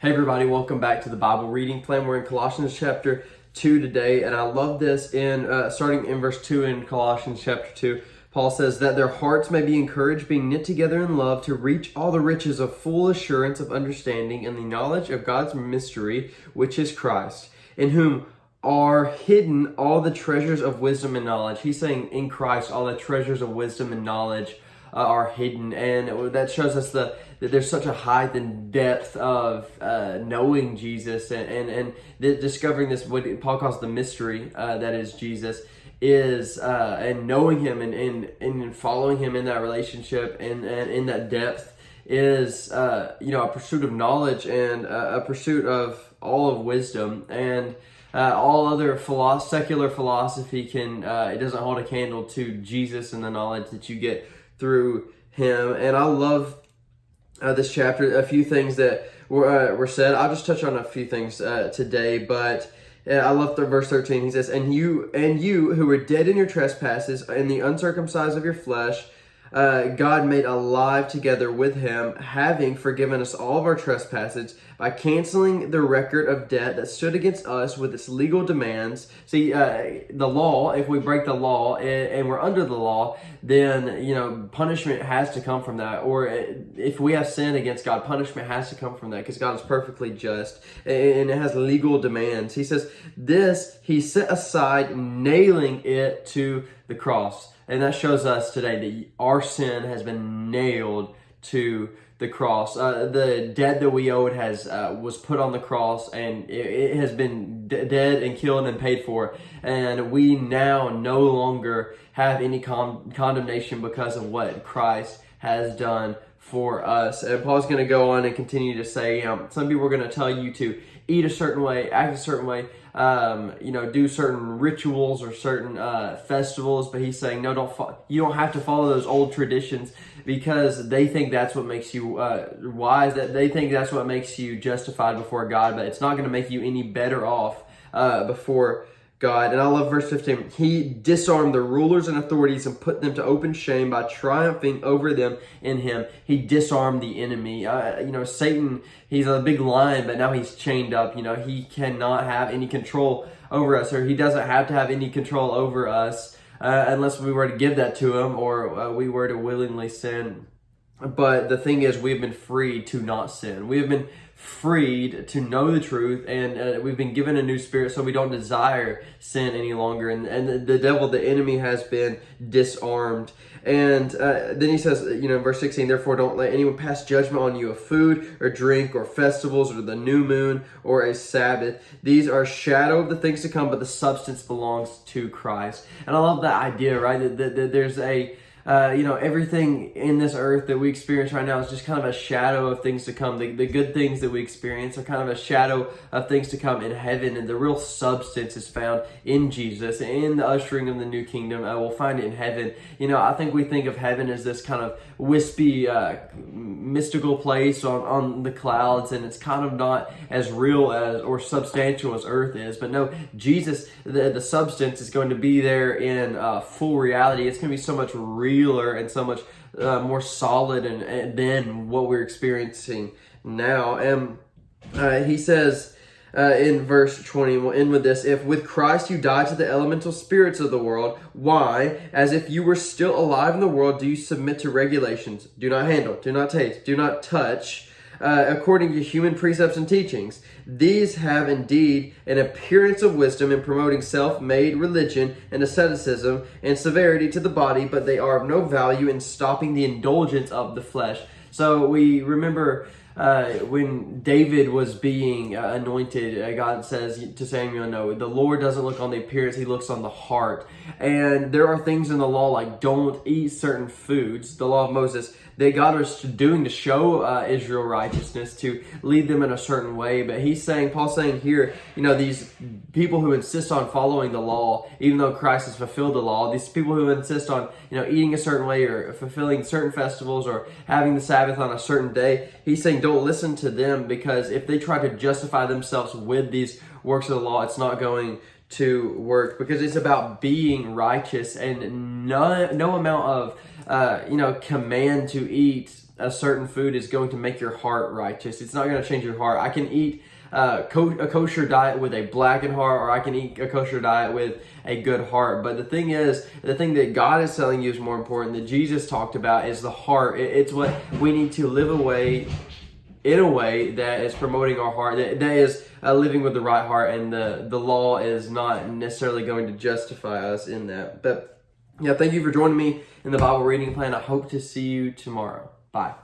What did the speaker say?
Hey everybody, welcome back to the Bible reading plan. We're in Colossians chapter 2 today, and I love this in starting in verse 2 in Colossians chapter 2. Paul says that their hearts may be encouraged, being knit together in love, to reach all the riches of full assurance of understanding and the knowledge of God's mystery, which is Christ, in whom are hidden all the treasures of wisdom and knowledge. He's saying in Christ, all the treasures of wisdom and knowledge are hidden, and that shows us that there's such a height and depth of knowing Jesus and discovering this, what Paul calls the mystery that is Jesus, is and knowing him and following him in that relationship and in that depth is a pursuit of knowledge and a pursuit of all of wisdom. And all other secular philosophy it doesn't hold a candle to Jesus and the knowledge that you get through him. And I love this chapter. A few things that were said. I'll just touch on a few things today, but I love the verse 13. He says, and you who were dead in your trespasses and the uncircumcised of your flesh, God made alive together with him, having forgiven us all of our trespasses by canceling the record of debt that stood against us with its legal demands. See, the law, if we break the law and we're under the law, then, punishment has to come from that. Or if we have sinned against God, punishment has to come from that, because God is perfectly just and it has legal demands. He says this, he set aside, nailing it to the cross. And that shows us today that our sin has been nailed to the cross. The debt that we owed was put on the cross, and it has been dead and killed and paid for. And we now no longer have any condemnation because of what Christ has done for us. And Paul's going to go on and continue to say, some people are going to tell you to eat a certain way, act a certain way, do certain rituals or certain festivals. But he's saying, no, you don't have to follow those old traditions, because they think that's what makes you wise, that they think that's what makes you justified before God, but it's not going to make you any better off before God. And I love verse 15. He disarmed the rulers and authorities and put them to open shame by triumphing over them in him. He disarmed the enemy. Satan, he's a big lion, but now he's chained up. He cannot have any control over us, or he doesn't have to have any control over us unless we were to give that to him, or we were to willingly sin. But the thing is, we've been freed to not sin. We have been freed to know the truth, and we've been given a new spirit, so we don't desire sin any longer. And the devil, the enemy, has been disarmed. And then he says, verse 16, therefore don't let anyone pass judgment on you of food or drink or festivals or the new moon or a Sabbath. These are a shadow of the things to come, but the substance belongs to Christ. And I love that idea, right? That there's everything in this earth that we experience right now is just kind of a shadow of things to come. The good things that we experience are kind of a shadow of things to come in heaven, and the real substance is found in Jesus, in the ushering of the new kingdom. We'll find it in heaven. I think we think of heaven as this kind of wispy, mystical place on the clouds, and it's kind of not as real as or substantial as earth is. But no, Jesus, the substance, is going to be there in full reality. It's going to be so much realer and so much more solid and than what we're experiencing now. And he says in verse 20, we'll end with this: if with Christ you died to the elemental spirits of the world, why, as if you were still alive in the world, do you submit to regulations? Do not handle, do not taste, do not touch, according to human precepts and teachings. These have indeed an appearance of wisdom in promoting self-made religion and asceticism and severity to the body, but they are of no value in stopping the indulgence of the flesh. So we remember when David was being anointed, God says to Samuel, no, the Lord doesn't look on the appearance, he looks on the heart. And there are things in the law, like don't eat certain foods, the law of Moses, that God was doing to show Israel righteousness, to lead them in a certain way. But Paul's saying here, these people who insist on following the law, even though Christ has fulfilled the law, these people who insist on, eating a certain way or fulfilling certain festivals or having the Sabbath on a certain day, he's saying don't listen to them, because if they try to justify themselves with these works of the law, it's not going to work, because it's about being righteous, and no amount of command to eat a certain food is going to make your heart righteous. It's not going to change your heart. I can eat a kosher diet with a blackened heart, or I can eat a kosher diet with a good heart. But the thing is, the thing that God is telling you is more important, that Jesus talked about, is the heart. It's what we need to live in a way that is promoting our heart, that is living with the right heart, and the law is not necessarily going to justify us in that. But yeah, thank you for joining me in the Bible reading plan. I hope to see you tomorrow. Bye.